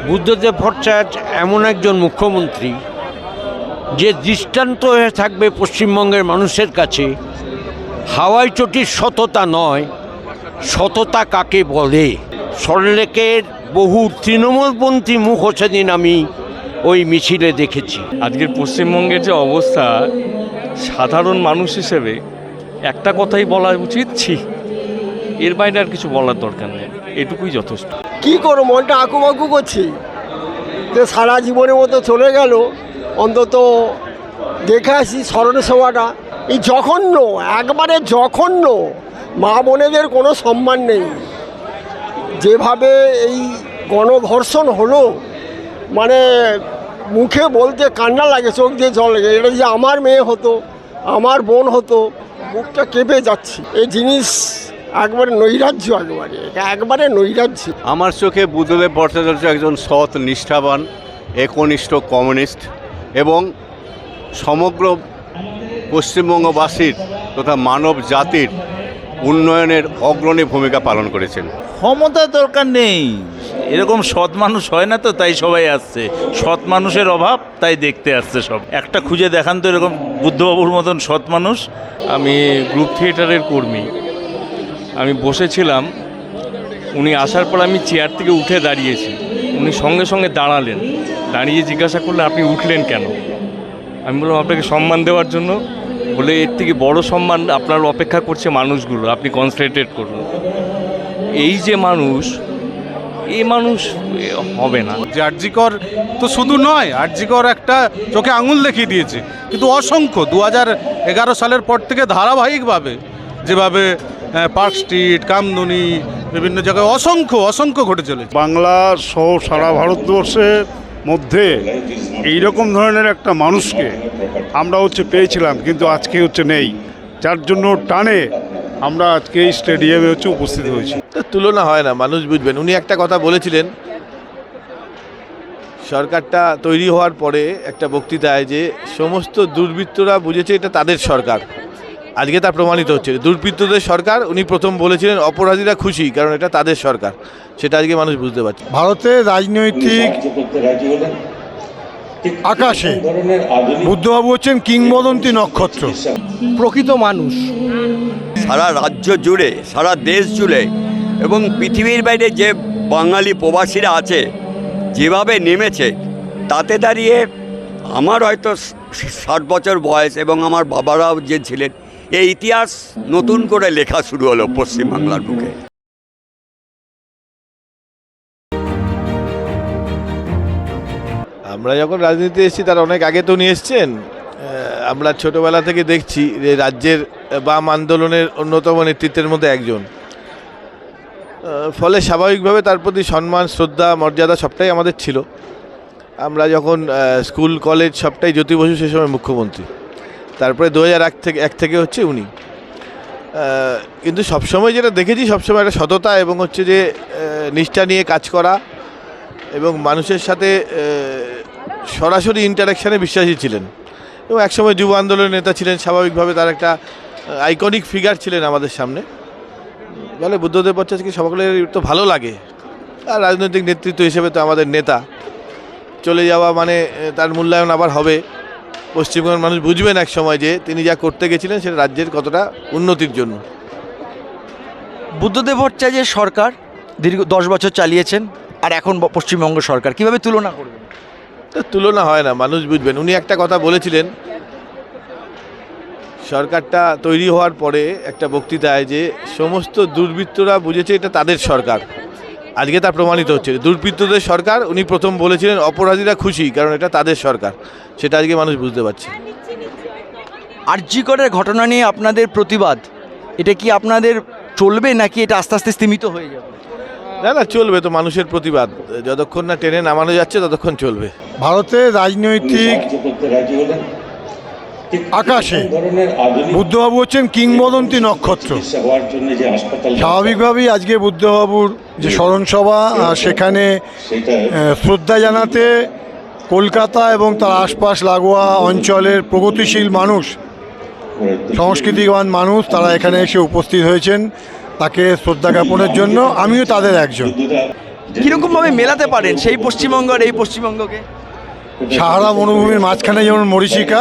বুদ্ধদেব ভট্টাচার্য এমন একজন মুখ্যমন্ত্রী যে দৃষ্টান্ত হয়ে থাকবে পশ্চিমবঙ্গের মানুষের কাছে। হাওয়াই চটির সততা নয়, সততা কাকে বলে। সল্টলেকের বহু তৃণমূলপন্থী মুখ সেদিন আমি ওই মিছিলে দেখেছি। আজকের পশ্চিমবঙ্গের যে অবস্থা, সাধারণ মানুষ হিসেবে একটা কথাই বলা উচিত, এর বাইরে আর কিছু বলার দরকার নেই, এটুকুই যথেষ্ট। কি করো, মনটা আঁকুবাঁকু করছি যে সারা জীবনের মতো চলে গেল, অন্তত দেখে আসি স্মরণে সভাটা। এই জঘন্য, একবারে জঘন্য, মা বোনেদের কোনো সম্মান নেই। যেভাবে এই গণধর্ষণ হলো, মানে মুখে বলতে কান্না লাগে, চোখ দিয়ে জল লাগে। এটা যে আমার মেয়ে হতো, আমার বোন হতো, মুখটা কেঁপে যাচ্ছে। এই জিনিস একবারে নৈরাজ্য, একবারে নৈরাজ্য। আমার চোখে বুদ্ধদেব ভট্টাচার্য একজন সৎ, নিষ্ঠাবান, একনিষ্ঠ কমিউনিস্ট এবং সমগ্র পশ্চিমবঙ্গবাসীর তথা মানব জাতির উন্নয়নের অগ্রণী ভূমিকা পালন করেছেন। ক্ষমতার দরকার নেই, এরকম সৎ মানুষ হয় না তো, তাই সবাই আসছে। সৎ মানুষের অভাব, তাই দেখতে আসছে সব। একটা খুঁজে দেখান তো এরকম বুদ্ধবাবুর মতন সৎ মানুষ। আমি গ্রুপ থিয়েটারের কর্মী, আমি বসেছিলাম, উনি আসার পর আমি চেয়ার থেকে উঠে দাঁড়িয়েছি, উনি সঙ্গে সঙ্গে দাঁড়ালেন, দাঁড়িয়ে জিজ্ঞাসা করলেন আপনি উঠলেন কেন? আমি বললাম আপনাকে সম্মান দেওয়ার জন্য। বলে এর থেকে বড় সম্মান আপনার অপেক্ষা করছে মানুষগুলো, আপনি কনসেন্ট্রেট করুন। এই যে মানুষ, এই মানুষ হবে না। যে আরজিকর তো শুধু নয়, আরজিকর একটা চোখে আঙুল দেখিয়ে দিয়েছে, কিন্তু অসংখ্য 2011 সালের পর থেকে ধারাবাহিকভাবে যেভাবে পার্ক স্ট্রিট, কামদুনি, বিভিন্ন জায়গায় অসংখ্য ঘটে চলেছে। বাংলা সহ সারা ভারতবর্ষের মধ্যে এইরকম ধরনের একটা মানুষকে আমরা পেয়েছিলাম, কিন্তু আজকে নেই, যার জন্য টানে আমরা আজকে এই স্টেডিয়ামে উপস্থিত হয়েছি। তুলনা হয় না, মানুষ বুঝবেন। উনি একটা কথা বলেছিলেন সরকারটা তৈরি হওয়ার পরে একটা বক্তৃতায়, যে সমস্ত দুর্বৃত্তরা বুঝেছে এটা তাদের সরকার। আজকে তা প্রমাণিত হচ্ছে, দুর্বৃত্তদের সরকার। উনি প্রথম বলেছিলেন অপরাধীরা খুশি, কারণ এটা তাদের সরকার। সেটা আজকে মানুষ বুঝতে পারছে। ভারতের রাজনৈতিক আকাশে বুদ্ধবাবু হচ্ছেন কিংবদন্তি নক্ষত্র, প্রকৃত মানুষ। সারা রাজ্য জুড়ে, সারা দেশ জুড়ে এবং পৃথিবীর বাইরে যে বাঙালি প্রবাসীরা আছে, যেভাবে নেমেছে, তাতে দাঁড়িয়ে আমার হয়তো 60 বছর বয়স এবং আমার বাবারাও যে ছিলেন, এই ইতিহাস নতুন করে লেখা শুরু হলো পশ্চিমবাংলার বুকে। আমরা যখন রাজনীতি এসেছি তার অনেক আগে তো নিয়ে এসছেন। আমরা ছোটোবেলা থেকে দেখছি যে রাজ্যের বাম আন্দোলনের অন্যতম নেতৃত্বের মধ্যে একজন। ফলে স্বাভাবিকভাবে তার প্রতি সম্মান, শ্রদ্ধা, মর্যাদা সবটাই আমাদের ছিল। আমরা যখন স্কুল, কলেজ সবটাই জ্যোতি বসু সে সময় মুখ্যমন্ত্রী, তারপরে 2001 থেকে হচ্ছে উনি। কিন্তু সবসময় যেটা দেখেছি, সবসময় একটা সততা এবং যে নিষ্ঠা নিয়ে কাজ করা এবং মানুষের সাথে সরাসরি ইন্টারাকশানে বিশ্বাসী ছিলেন। এবং একসময় যুব আন্দোলনের নেতা ছিলেন, স্বাভাবিকভাবে তার একটা আইকনিক ফিগার ছিলেন আমাদের সামনে। বলে বুদ্ধদেব ভট্টাচার্যকে সকলের তো ভালো লাগে, আর রাজনৈতিক নেতৃত্ব হিসেবে তো আমাদের নেতা। চলে যাওয়া মানে তার মূল্যায়ন আবার হবে। পশ্চিমবঙ্গের মানুষ বুঝবেন এক সময় যে তিনি যা করতে গেছিলেন সেটা রাজ্যের কতটা উন্নতির জন্য। বুদ্ধদেব ভট্টাচার্যের সরকার দীর্ঘ 10 বছর চালিয়েছেন, আর এখন পশ্চিমবঙ্গ সরকার, কিভাবে তুলনা করবেন? তুলনা হয় না, মানুষ বুঝবেন। উনি একটা কথা বলেছিলেন সরকারটা তৈরি হওয়ার পরে একটা বক্তৃতায়, যে সমস্ত দুর্বৃত্তরা বুঝেছে এটা তাদের সরকার। আজকে তা প্রমাণিত হচ্ছে, দুর্বৃত্তদের সরকার। উনি প্রথম বলেছিলেন অপরাধীরা খুশি, কারণ এটা তাদের সরকার। সেটা আজকে মানুষ বুঝতে পারছে। আরজি করের ঘটনা নিয়ে আপনাদের প্রতিবাদ, এটা কি আপনাদের চলবে, নাকি এটা আস্তে আস্তে স্তীমিত হয়ে যাবে? না, চলবে তো। মানুষের প্রতিবাদ যতক্ষণ না টেনে নামানো যাচ্ছে ততক্ষণ চলবে। ভারতের রাজনৈতিক আকাশে বুদ্ধবাবু হচ্ছেন কিংবদন্তি নক্ষত্র। স্বাভাবিকভাবেই আজকে বুদ্ধবাবুর যে স্মরণসভা, সেখানে শ্রদ্ধা জানাতে কলকাতা এবং তার আশপাশ লাগোয়া অঞ্চলের প্রগতিশীল মানুষ, সংস্কৃতিবান মানুষ, তারা এখানে এসে উপস্থিত হয়েছেন তাকে শ্রদ্ধা জ্ঞাপনের জন্য। আমিও তাদের একজন। কীরকমভাবে মেলাতে পারেন সেই পশ্চিমবঙ্গ আর এই পশ্চিমবঙ্গকে? সাহারা মরুভূমির মাঝখানে যেমন মরীচিকা,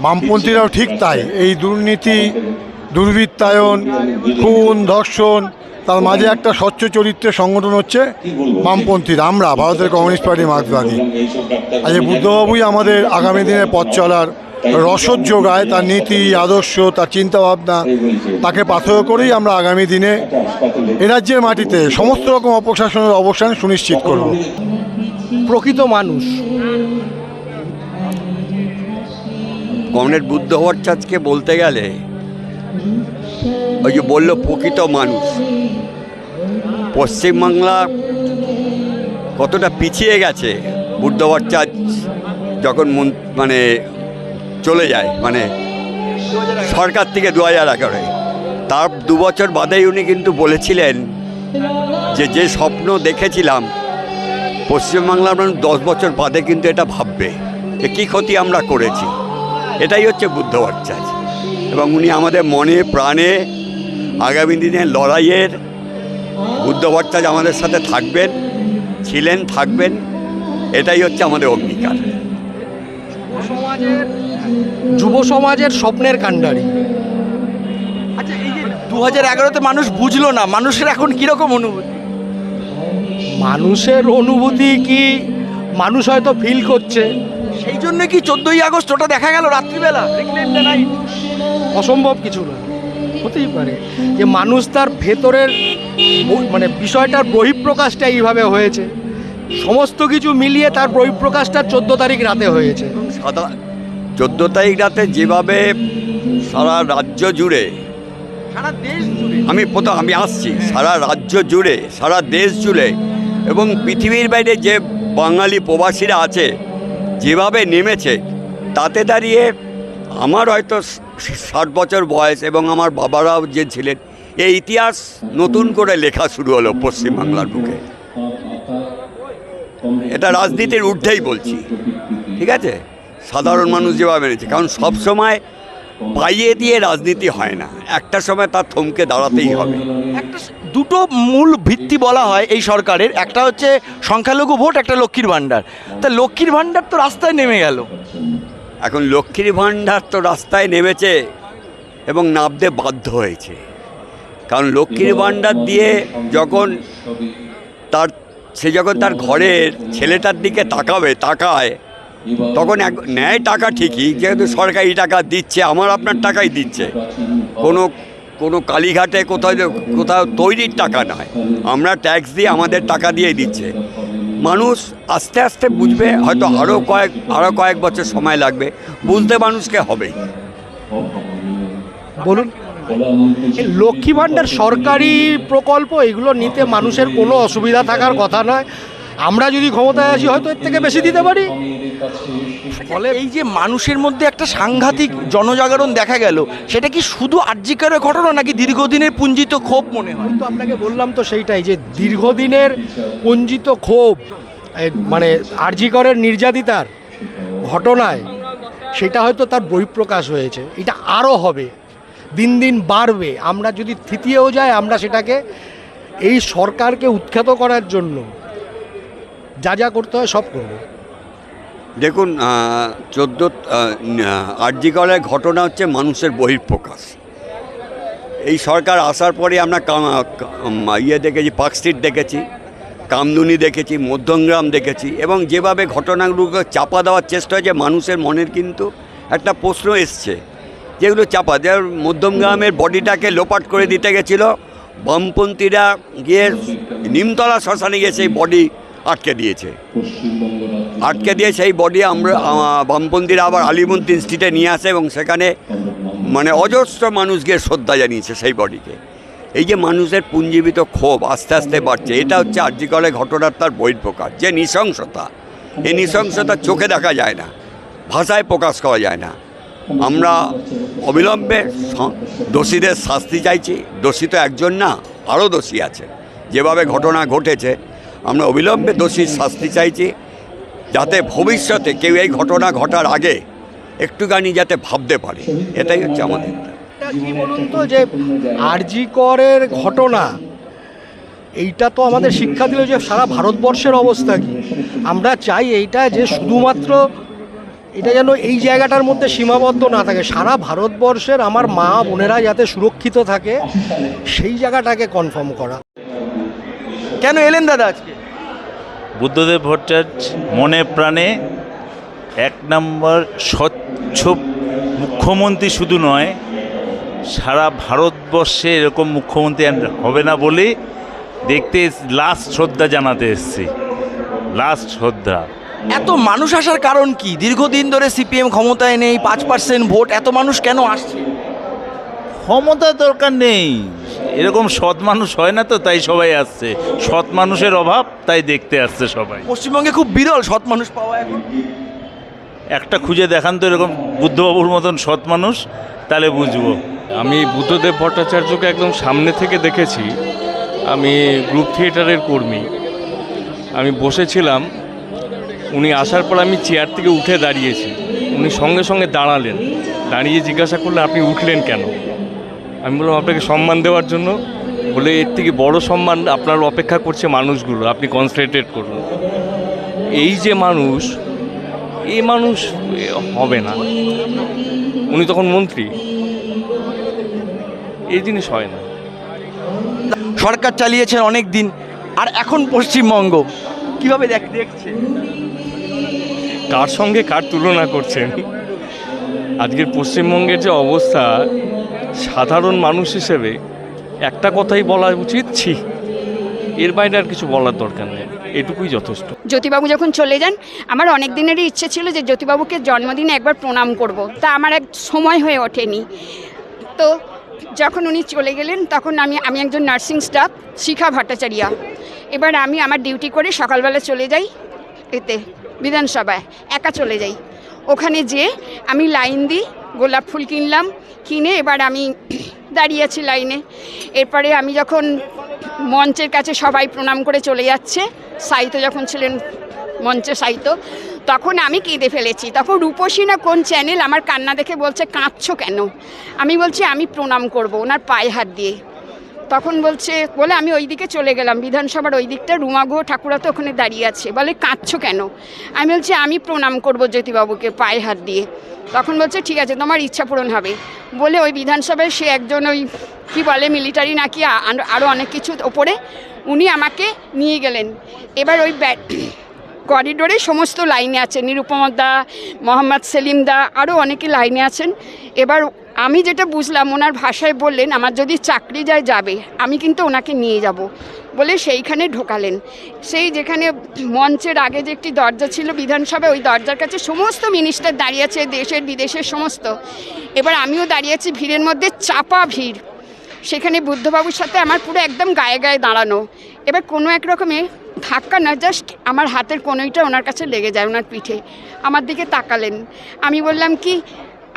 বামপন্থীরাও ঠিক তাই। এই দুর্নীতি, দুর্বৃত্তায়ন, খুন, ধর্ষণ, তার মাঝে একটা স্বচ্ছ চরিত্রের সংগঠন হচ্ছে বামপন্থীরা, আমরা ভারতের কমিউনিস্ট পার্টি মার্ক্সবাদী। আজ বুদ্ধবাবুই আমাদের আগামী দিনে পথ চলার রসদ যোগায়, তার নীতি আদর্শ, তার চিন্তাভাবনা, তাকে পাথেয় করেই আমরা আগামী দিনে এ রাজ্যের মাটিতে সমস্ত রকম অপশাসনের অবসান সুনিশ্চিত করব। প্রকৃত মানুষ কমরেড বুদ্ধ ভট্টাচার্যকে বলতে গেলে ওই যে বললো প্রকৃত মানুষ, পশ্চিমবাংলা কতটা পিছিয়ে গেছে বুদ্ধ ভট্টাচার্য যখন মানে চলে যায়, মানে সরকার থেকে 2011 তার 2 বছর বাদেই উনি কিন্তু বলেছিলেন যে স্বপ্ন দেখেছিলাম পশ্চিমবাংলার মানুষ 10 বছর বাদে কিন্তু এটা ভাববে যে কী ক্ষতি আমরা করেছি। এটাই হচ্ছে বুদ্ধ ভট্টাচার্য, এবং উনি আমাদের মনে প্রাণে আগামী দিনের লড়াইয়ের বুদ্ধ ভট্টাচার্য আমাদের সাথে থাকবেন, ছিলেন, থাকবেন। এটাই হচ্ছে আমাদের অঙ্গীকার। যুব সমাজের স্বপ্নের কাণ্ডারি। আচ্ছা, এই যে 2011-তে মানুষ বুঝলো না, মানুষের এখন কীরকম অনুভূতি? মানুষের অনুভূতি কি মানুষ হয়তো ফিল করছে, সেই জন্য কি 14ই আগস্ট ওটা দেখা গেল রাত্রিবেলা? অসম্ভব কিছু না, হতেই পারে যে মানুষ তার ভেতরের মানে বিষয়টার বহিঃপ্রকাশটা এইভাবে হয়েছে। সমস্ত কিছু মিলিয়ে তার বহিঃপ্রকাশটা 14 তারিখ রাতে হয়েছে। 14 তারিখ রাতে যেভাবে সারা রাজ্য জুড়ে, সারা দেশ জুড়ে, আমি আসছি, সারা রাজ্য জুড়ে, সারা দেশ জুড়ে এবং পৃথিবীর বাইরে যে বাঙালি প্রবাসীরা আছে যেভাবে নেমেছে, তাতে দাঁড়িয়ে আমার হয়তো 60 বছর বয়স এবং আমার বাবারাও যে ছিলেন, এই ইতিহাস নতুন করে লেখা শুরু হলো পশ্চিমবাংলার বুকে। এটা রাজনীতির ঊর্ধ্বেই বলছি, ঠিক আছে? সাধারণ মানুষ যেভাবে মেনেছে, কারণ সব সময় পাইয়ে দিয়ে রাজনীতি হয় না, একটা সময় তার থমকে দাঁড়াতেই হবে। দুটো মূল ভিত্তি বলা হয় এই সরকারের, একটা হচ্ছে সংখ্যালঘু ভোট, একটা লক্ষ্মীর ভাণ্ডার। তা লক্ষ্মীর ভাণ্ডার তো রাস্তায় নেমে গেল। এখন লক্ষ্মীর ভাণ্ডার তো রাস্তায় নেমেছে এবং নামতে বাধ্য হয়েছে, কারণ লক্ষ্মীর ভাণ্ডার দিয়ে যখন তার ঘরের ছেলেটার দিকে তাকায়, তখন নেয় টাকা ঠিকই, যেহেতু সরকারি টাকা দিচ্ছে, আমার আপনার টাকাই দিচ্ছে, কোনো কালীঘাটে কোথাও তৈরির টাকা নয়, আমরা ট্যাক্স দিয়ে আমাদের টাকা দিয়ে দিচ্ছে। মানুষ আস্তে আস্তে বুঝবে, হয়তো আরও কয়েক বছর সময় লাগবে, বুঝতে মানুষকে হবেই। বলুন, লক্ষ্মী ভাণ্ডার সরকারি প্রকল্প, এগুলো নিতে মানুষের কোনো অসুবিধা থাকার কথা নয়। আমরা যদি ক্ষমতায় আসি হয়তো এর থেকে বেশি দিতে পারি। ফলে এই যে মানুষের মধ্যে একটা সাংঘাতিক জনজাগরণ দেখা গেল, সেটা কি শুধু আরজিকরের ঘটনা নাকি দীর্ঘদিনের পুঞ্জিত ক্ষোভ মনে হয়? তো আপনাকে বললাম তো সেইটাই, যে দীর্ঘদিনের পুঞ্জিত ক্ষোভ, মানে আরজিকরের নির্যাতিতার ঘটনায় সেটা হয়তো তার বহিঃপ্রকাশ হয়েছে। এটা আরও হবে, দিন দিন বাড়বে। আমরা যদি থিতিয়েও যাই, আমরা সেটাকে এই সরকারকে উৎখাত করার জন্য যা করতে হয় সব করব। দেখুন, আরজিকরের ঘটনা হচ্ছে মানুষের বহিঃপ্রকাশ। এই সরকার আসার পরে আমরা দেখেছি, পার্ক স্ট্রিট দেখেছি, কামদুনি দেখেছি, মধ্যমগ্রাম দেখেছি, এবং যেভাবে ঘটনাগুলোকে চাপা দেওয়ার চেষ্টা হয়েছে, মানুষের মনের কিন্তু একটা প্রশ্ন এসছে, যেগুলো চাপা দেওয়ার। মধ্যমগ্রামের বডিটাকে লোপাট করে দিতে গেছিলো, বামপন্থীরা গিয়ে নিমতলা শ্মশানে গিয়ে সেই বডি আটকে দিয়ে সেই বডি আমরা বামপন্থীরা আবার আলিমুদ্দিন স্ট্রিটে নিয়ে আসে এবং সেখানে মানে অজস্র মানুষ গিয়ে শ্রদ্ধা জানিয়েছে সেই বডিকে। এই যে মানুষের পুঞ্জীবিত ক্ষোভ আস্তে আস্তে বাড়ছে, এটা হচ্ছে আরজিকরের ঘটনার তার বহিঃপ্রকাশ। যে নৃশংসতা, এই নৃশংসতা চোখে দেখা যায় না, ভাষায় প্রকাশ করা যায় না। আমরা অবিলম্বে দোষীদের শাস্তি চাইছি। দোষী তো একজন না, আরও দোষী আছে। যেভাবে ঘটনা ঘটেছে, আমরা অবিলম্বে দোষীর শাস্তি চাইছি, যাতে ভবিষ্যতে কেউ এই ঘটনা ঘটার আগে একটুখানি যাতে ভাবতে পারে। এটাই হচ্ছে আমাদের। কি বলুন তো, যে আরজিকরের ঘটনা এইটা তো আমাদের শিক্ষা দিল যে সারা ভারতবর্ষের অবস্থা কী। আমরা চাই এইটা যে শুধুমাত্র এটা যেন এই জায়গাটার মধ্যে সীমাবদ্ধ না থাকে, সারা ভারতবর্ষের আমার মা বোনেরা যাতে সুরক্ষিত থাকে সেই জায়গাটাকে কনফার্ম করা। কেন এলেন দাদা আজকে? বুদ্ধদেব ভট্টাচার্য মনে প্রাণে এক নম্বর স্বচ্ছ মুখ্যমন্ত্রী শুধু নয়, সারা ভারতবর্ষে এরকম মুখ্যমন্ত্রী হবে না বলে দেখতে লাস্ট শ্রদ্ধা জানাতে এসেছি, লাস্ট শ্রদ্ধা। এত মানুষ আসার কারণ কি? দীর্ঘদিন ধরে সিপিএম ক্ষমতায় নেই, 5% ভোট, এত মানুষ কেন আসছে? ক্ষমতার দরকার নেই, এরকম সৎ মানুষ হয় না তো তাই সবাই আসছে। সৎ মানুষের অভাব, তাই দেখতে আসছে সবাই। পশ্চিমবঙ্গে খুব বিরল সৎ মানুষ পাওয়া এখন। একটা খুঁজে দেখান তো এরকম বুদ্ধবাবুর মতন সৎ মানুষ, তাহলে বুঝবো। আমি বুদ্ধদেব ভট্টাচার্যকে একদম সামনে থেকে দেখেছি। আমি গ্রুপ থিয়েটারের কর্মী। আমি বসেছিলাম, উনি আসার পর আমি চেয়ার থেকে উঠে দাঁড়িয়েছি। উনি সঙ্গে সঙ্গে দাঁড়ালেন, দাঁড়িয়ে জিজ্ঞাসা করলেন আপনি উঠলেন কেন? আমি বললাম আপনাকে সম্মান দেওয়ার জন্য। বলে এর থেকে বড় সম্মান আপনার অপেক্ষা করছে মানুষগুলো, আপনি কনসেন্ট্রেট করুন। এই যে মানুষ, এই মানুষ হবে না। উনি তখন মন্ত্রী, এই জিনিস হয় না। সরকার চালিয়েছেন অনেক দিন, আর এখন পশ্চিমবঙ্গ কিভাবে দেখছে? কার সঙ্গে কার তুলনা করছেন? আজকের পশ্চিমবঙ্গের যে অবস্থা, সাধারণ মানুষ হিসেবে একটা কথাই বলা উচিত, ছি, এর বাইরে আর কিছু বলার দরকার নেই, এটুকুই যথেষ্ট। জ্যোতিবাবু যখন চলে যান, আমার অনেক দিনেরই ইচ্ছে ছিল যে জ্যোতিবাবুকে জন্মদিনে একবার প্রণাম করব, তা আমার এক সময় হয়ে ওঠেনি। তো যখন উনি চলে গেলেন তখন আমি একজন নার্সিং স্টাফ, শিখা ভট্টাচার্য। এবার আমি আমার ডিউটি করে সকালবেলা চলে যাই এতে বিধানসভায়, একা চলে যাই। ওখানে যেয়ে আমি লাইন দিই, গোলাপ ফুল কিনলাম, কিনে এবার আমি দাঁড়িয়ে আছি লাইনে। এরপরে আমি যখন মঞ্চের কাছে সবাই প্রণাম করে চলে যাচ্ছে, সাহিত্য যখন ছিলেন মঞ্চে সাহিত্য, তখন আমি কেঁদে ফেলেছি। তখন রূপসী না কোন চ্যানেল আমার কান্না দেখে বলছে কাঁদছো কেন? আমি বলছি আমি প্রণাম করব ওনার পায়ে হাত দিয়ে। তখন বলে আমি ওই দিকে চলে গেলাম, বিধানসভার ওই দিকটা, রুমা গুহ ঠাকুরা তো ওখানে দাঁড়িয়ে আছে। বলে কাঁদছো কেন? আমি বলছি আমি প্রণাম করব জ্যোতিবাবুকে পায়ে হাত দিয়ে। তখন বলছে ঠিক আছে, তোমার ইচ্ছা পূরণ হবে। বলে ওই বিধানসভায় সে একজন ওই কী বলে মিলিটারি নাকি আরও অনেক কিছু ওপরে, উনি আমাকে নিয়ে গেলেন। এবার ওই করিডোরে সমস্ত লাইনে আছেন, নিরুপমা দা, মোহাম্মদ সেলিম দা, আরও অনেকে লাইনে আছেন। এবার আমি যেটা বুঝলাম, ওনার ভাষায় বললেন আমার যদি চাকরি যায় যাবে, আমি কিন্তু ওনাকে নিয়ে যাব বলে সেইখানে ঢোকালেন। সেই যেখানে মঞ্চের আগে যে একটি দরজা ছিল বিধানসভায়, ওই দরজার কাছে সমস্ত মিনিস্টার দাঁড়িয়ে আছে, দেশের বিদেশের সমস্ত। এবার আমিও দাঁড়িয়ে আছি, ভিড়ের মধ্যে চাপা ভিড়। সেখানে বুদ্ধবাবুর সাথে আমার পুরো একদম গায়ে গায়ে দাঁড়ানো। এবার কোনো এক রকমে ধাক্কা না, জাস্ট আমার হাতের কোনোইটা ওনার কাছে লেগে যায়, ওনার পিঠে। আমার দিকে তাকালেন। আমি বললাম কি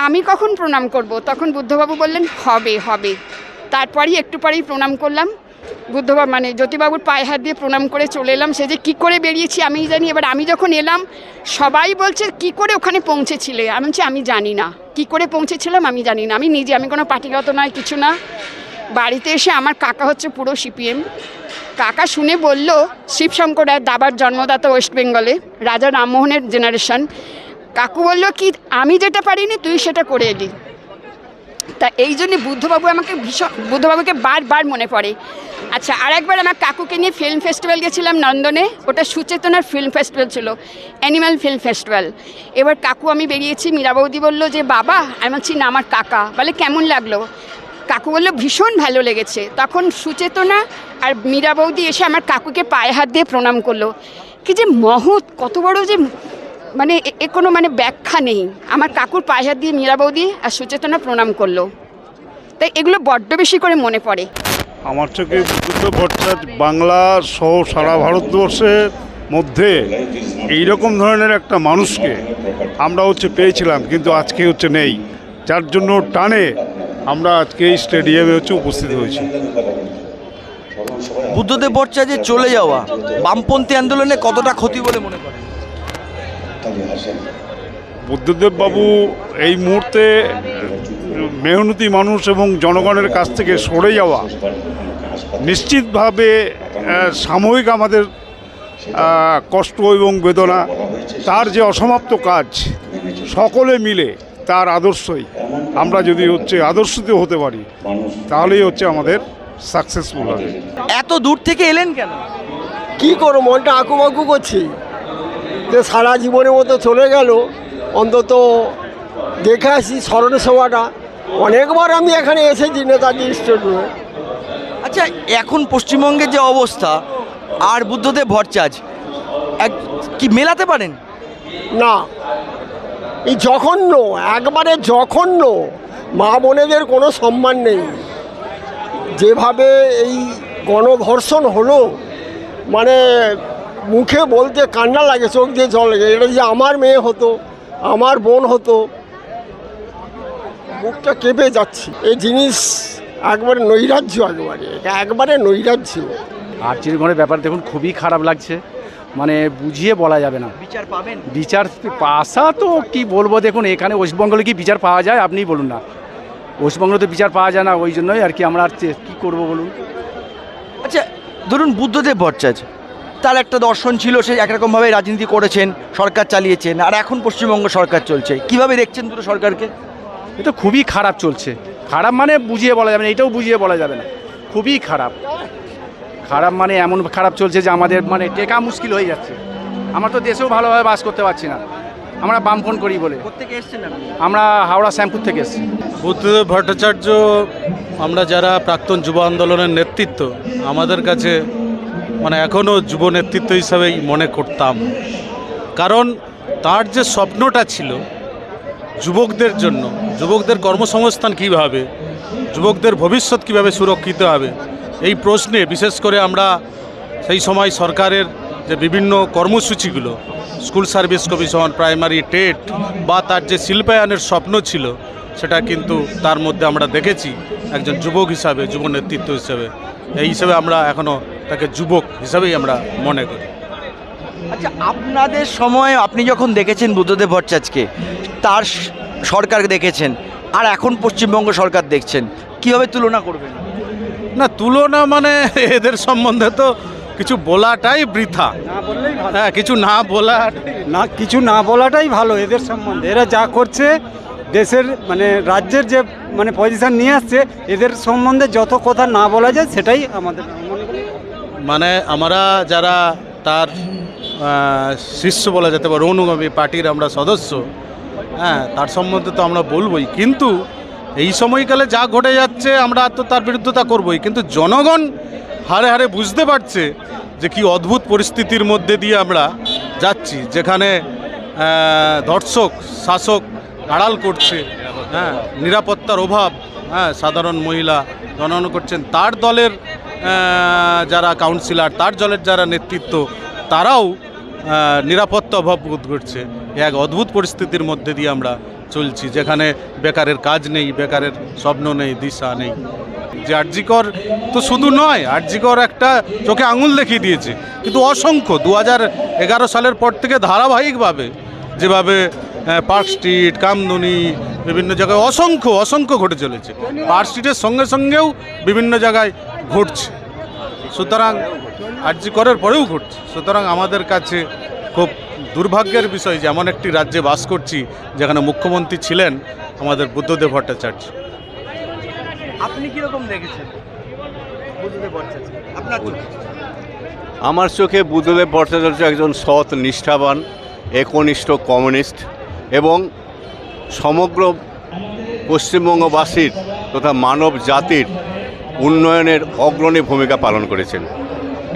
আমি কখন প্রণাম করব? তখন বুদ্ধবাবু বললেন হবে হবে। তারপরই একটু পরেই প্রণাম করলাম, বুদ্ধবাবু মানে জ্যোতিবাবুর পায়ে হাত দিয়ে প্রণাম করে চলে এলাম। সে যে কী করে বেরিয়েছি আমি জানি। এবার আমি যখন এলাম সবাই বলছে কি করে ওখানে পৌঁছেছিলে? আমি বলছি আমি জানি না কি করে পৌঁছেছিলাম, আমি জানি না। আমি কোনো পার্টিগত নয়, কিছু না। বাড়িতে এসে আমার কাকা হচ্ছে পুরো সিপিএম। কাকা শুনে বলল শিবশঙ্কর রায় দাবার জন্মদাতা ওয়েস্ট বেঙ্গলে, রাজা রামমোহনের জেনারেশন। কাকু বলল কি আমি যেটা পারিনি তুই সেটা করে এলি। তা এই জন্যে বুদ্ধবাবুকে বারবার মনে পড়ে। আচ্ছা, আর একবার আমার কাকুকে নিয়ে ফিল্ম ফেস্টিভ্যাল গেছিলাম নন্দনে। ওটা সুচেতনার ফিল্ম ফেস্টিভ্যাল ছিল, অ্যানিম্যাল ফিল্ম ফেস্টিভ্যাল। এবার কাকু আমি বেরিয়েছি, মীরা বৌদি বললো যে বাবা, আমি বলছি না আমার কাকা। বলে কেমন লাগলো? কাকু বললো ভীষণ ভালো লেগেছে। তখন সুচেতনা আর মীরা বৌদি এসে আমার কাকুকে পায়ে হাত দিয়ে প্রণাম করলো। কি যে মহৎ, কত বড় যে মানে এ কোনো মানে ব্যাখ্যা নেই। আমার কাকুর পায়ে হাত দিয়ে মীরা বৌদি আর সুচেতনা প্রণাম করলো। তাই এগুলো বড্ড বেশি করে মনে পড়ে। আমার চোখে বুদ্ধদেব ভট্টাচার্য বাংলা সহ সারা ভারতবর্ষের মধ্যে এইরকম ধরনের একটা মানুষকে আমরা পেয়েছিলাম, কিন্তু আজকে নেই। যার জন্য টানে আমরা আজকে এই স্টেডিয়ামে উপস্থিত হয়েছি। বুদ্ধদেব ভট্টাচার্যের চলে যাওয়া বামপন্থী আন্দোলনে কতটা ক্ষতি বলে মনে করেন? বুদ্ধদেব বাবু এই মুহূর্তে মেহনতি মানুষ এবং জনগণের কাছ থেকে সরে যাওয়া নিশ্চিতভাবে সাময়িক আমাদের কষ্ট এবং বেদনা, তার যে অসমাপ্ত কাজ সকলে মিলে তার আদর্শই আমরা যদি আদর্শিত হতে পারি তাহলেই আমাদের সাকসেসফুল হবে। এত দূর থেকে এলেন কেন? কি করো, মনটা আঁকুবাঁকু করছি যে সারা জীবনের মতো চলে গেল, অন্তত দেখে আসি স্মরণ সভাটা। অনেকবার আমি এখানে এসেছি নেতাজি স্টেডিয়ামে। আচ্ছা, এখন পশ্চিমবঙ্গের যে অবস্থা আর বুদ্ধদেব ভট্টাচার্য কি মেলাতে পারেন? না, এই জঘন্য, একবারে জঘন্য। মা বোনেদের কোনো সম্মান নেই। যেভাবে এই গণধর্ষণ হলো, মানে মুখে বলতে কান্না লাগে, চোখ দিয়ে জল লাগে। এটা যে আমার মেয়ে হতো, আমার বোন হতো, মুখটা কেঁপে যাচ্ছে। এই জিনিস একবারে নৈরাজ্য, একবারে নৈরাজ্য। আর্চির ঘরের ব্যাপার দেখুন, খুবই খারাপ লাগছে, মানে বুঝিয়ে বলা যাবে না। বিচার পাবেন? বিচার পাশা তো কি বলবো, দেখুন এখানে ওয়েস্টবেঙ্গলে কি বিচার পাওয়া যায় আপনিই বলুন না। ওয়েস্টবেঙ্গলে তো বিচার পাওয়া যায় না, ওই জন্যই আর কি আমরা আর কী করবো বলুন। আচ্ছা, ধরুন বুদ্ধদেব ভট্টাচার্য, তার একটা দর্শন ছিল, সে একরকমভাবে রাজনীতি করেছেন, সরকার চালিয়েছেন, আর এখন পশ্চিমবঙ্গ সরকার চলছে। কিভাবে দেখছেন দুটো সরকারকে? এটা খুবই খারাপ চলছে। খারাপ মানে বুঝিয়ে বলা যাবে না, এটাও বুঝিয়ে বলা যাবে না, খুবই খারাপ। খারাপ মানে এমন খারাপ চলছে যে আমাদের মানে টেকা মুশকিল হয়ে যাচ্ছে। আমরা তো দেশেও ভালোভাবে বাস করতে পারছি না, আমরা বামফোন করি বলে। কোত্থেকে এসছেন আপনি? আমরা হাওড়া শ্যামপুর থেকে এসেছি। বুদ্ধদেব ভট্টাচার্য, আমরা যারা প্রাক্তন যুব আন্দোলনের নেতৃত্ব, আমাদের কাছে মানে এখনও যুব নেতৃত্ব হিসাবেই মনে করতাম। কারণ তার যে স্বপ্নটা ছিল যুবকদের জন্য, যুবকদের কর্মসংস্থান কীভাবে, যুবকদের ভবিষ্যৎ কীভাবে সুরক্ষিত হবে, এই প্রশ্নে বিশেষ করে আমরা সেই সময় সরকারের যে বিভিন্ন কর্মসূচিগুলো, school service commission, primary TET, বা তার যে শিল্পায়নের স্বপ্ন ছিল, সেটা কিন্তু তার মধ্যে আমরা দেখেছি একজন যুবক হিসাবে, যুব নেতৃত্ব হিসাবে। এই হিসাবে আমরা এখনও তাকে যুবক হিসাবেই আমরা মনে করি। আচ্ছা, আপনাদের সময় আপনি যখন দেখেছেন বুদ্ধদেব ভট্টাচার্যকে, তার সরকার দেখেছেন, আর এখন পশ্চিমবঙ্গ সরকার দেখছেন, কিভাবে তুলনা করবেন? না, তুলনা মানে এদের সম্বন্ধে তো কিছু বলাটাই বৃথা। হ্যাঁ, কিছু না বলাটাই ভালো এদের সম্বন্ধে। এরা যা করছে, দেশের মানে রাজ্যের যে মানে পজিশন নিয়ে আসছে, এদের সম্বন্ধে যত কথা না বলা যায় সেটাই আমাদের মানে আমরা যারা তার শিষ্য বলা যেতে পারে, অনুগামী পার্টির আমরা সদস্য, হ্যাঁ, তার সম্বন্ধে তো আমরা বলবোই। কিন্তু এই সময়কালে যা ঘটে যাচ্ছে, আমরা তো তার বিরুদ্ধতা করবই। কিন্তু জনগণ হারে হারে বুঝতে পারছে যে কি অদ্ভুত পরিস্থিতির মধ্যে দিয়ে আমরা যাচ্ছি, যেখানে ধর্ষক শাসক আড়াল করছে, হ্যাঁ, নিরাপত্তার অভাব, হ্যাঁ, সাধারণ মহিলা জনগণ করছেন, তার দলের যারা কাউন্সিলর, তার দলের যারা নেতৃত্ব, তারাও নিরাপত্তা অভাব বোধ করছে। এক অদ্ভুত পরিস্থিতির মধ্যে দিয়ে আমরা চলছি, যেখানে বেকারের কাজ নেই, বেকারের স্বপ্ন নেই, দিশা নেই। যে আরজিকর তো শুধু নয়, আরজিকর একটা চোখে আঙুল দেখিয়ে দিয়েছে, কিন্তু অসংখ্য 2011 সালের পর থেকে ধারাবাহিকভাবে যেভাবে পার্ক স্ট্রিট, কামদুনি, বিভিন্ন জায়গায় অসংখ্য ঘটে চলেছে। পার্ক স্ট্রিটের সঙ্গে সঙ্গেও বিভিন্ন জায়গায় ঘটছে, সুতরাং আরজিকরের পরেও ঘটছে। সুতরাং আমাদের কাছে খুব দুর্ভাগ্যের বিষয় যে এমন একটি রাজ্যে বাস করছি যেখানে মুখ্যমন্ত্রী ছিলেন আমাদের বুদ্ধদেব ভট্টাচার্য। আপনি কিরকম দেখেছেন বুদ্ধদেব ভট্টাচার্য? আপনার চোখে? আমার চোখে বুদ্ধদেব ভট্টাচার্য একজন সৎ, নিষ্ঠাবান, একনিষ্ঠ কমিউনিস্ট এবং সমগ্র পশ্চিমবঙ্গবাসীর তথা মানব জাতির উন্নয়নের অগ্রণী ভূমিকা পালন করেছেন,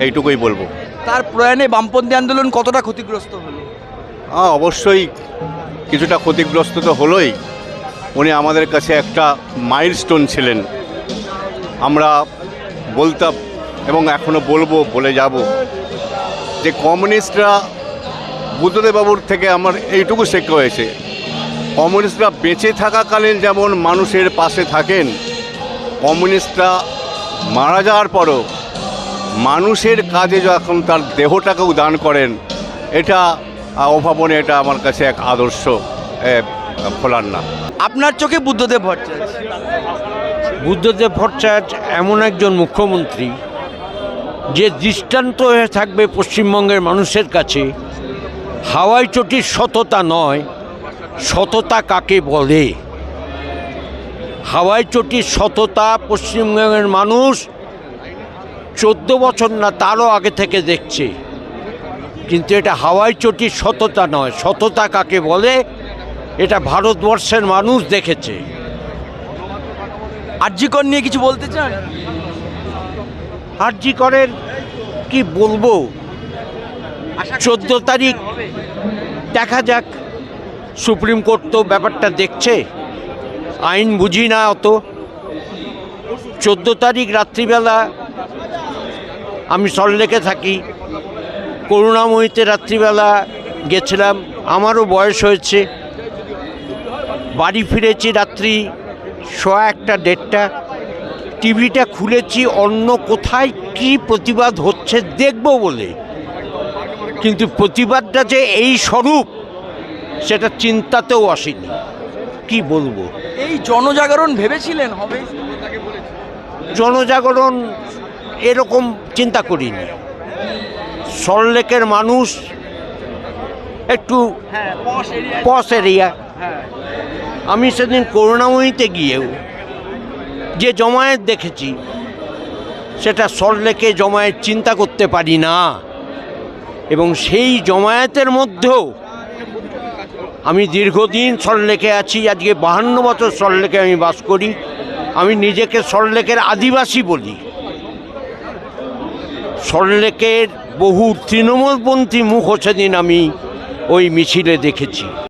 এইটুকুই বলবো। তার প্রয়াণে বামপন্থী আন্দোলন কতটা ক্ষতিগ্রস্ত হলো? অবশ্যই কিছুটা ক্ষতিগ্রস্ত তো হলোই। উনি আমাদের কাছে একটা মাইলস্টোন ছিলেন। আমরা বলতাম এবং এখনও বলবো, বলে যাব যে কমিউনিস্টরা, বুদ্ধদেববাবুর থেকে আমার এইটুকু শেখা হয়েছে, কমিউনিস্টরা বেঁচে থাকাকালীন যেমন মানুষের পাশে থাকেন, কমিউনিস্টরা মারা যাওয়ার পরও মানুষের কাজে যখন তার দেহটাকেও দান করেন, এটা অভাবনীয়। এটা আমার কাছে এক আদর্শ ফলার না। আপনার চোখে বুদ্ধদেব ভট্টাচার্য? বুদ্ধদেব ভট্টাচার্য এমন একজন মুখ্যমন্ত্রী যে দৃষ্টান্ত হয়ে থাকবে পশ্চিমবঙ্গের মানুষের কাছে হাওয়াই চটির সততা নয়, সততা কাকে বলে। হাওয়াই চটির সততা পশ্চিমবঙ্গের মানুষ 14 বছর না তারও আগে থেকে দেখছে, কিন্তু এটা হাওয়াই চটির সততা নয়। সততা কাকে বলে এটা ভারতবর্ষের মানুষ দেখেছে। আরজি কর নিয়ে কিছু বলতে চান? আরজি করের কি বলবো, 14 তারিখ দেখা যাক। সুপ্রিম কোর্ট তো ব্যাপারটা দেখছে, আইন বুঝি না অত। 14 তারিখ রাত্রিবেলা আমি সল্টলেকে থাকি, করুণাময়ীতে রাত্রিবেলা গেছিলাম, আমারও বয়স হয়েছে। বাড়ি ফিরেছি রাত্রি 1:30 টিভিটা খুলেছি অন্য কোথায় কি প্রতিবাদ হচ্ছে দেখব বলে, কিন্তু প্রতিবাদটা যে এই স্বরূপ সেটা চিন্তাতেও আসেনি। কি বলবো, এই জনজাগরণ ভেবেছিলেন হবে? জনজাগরণ এরকম চিন্তা করিনি। সল্টলেকের মানুষ একটু পশ এরিয়া। আমি সেদিন করুণাময়ীতে গিয়েও যে জমায়েত দেখেছি সেটা সল্টলেকে জমায়েত চিন্তা করতে পারি না। এবং সেই জমায়েতের মধ্যেও আমি দীর্ঘদিন সল্টলেকে আছি, আজকে 52 বছর সল্টলেকে আমি বাস করি। আমি নিজেকে সল্টলেকের আদিবাসী বলি। সল্টলেকের বহু তৃণমূলপন্থী মুখও সেদিন আমি ওই মিছিলে দেখেছি।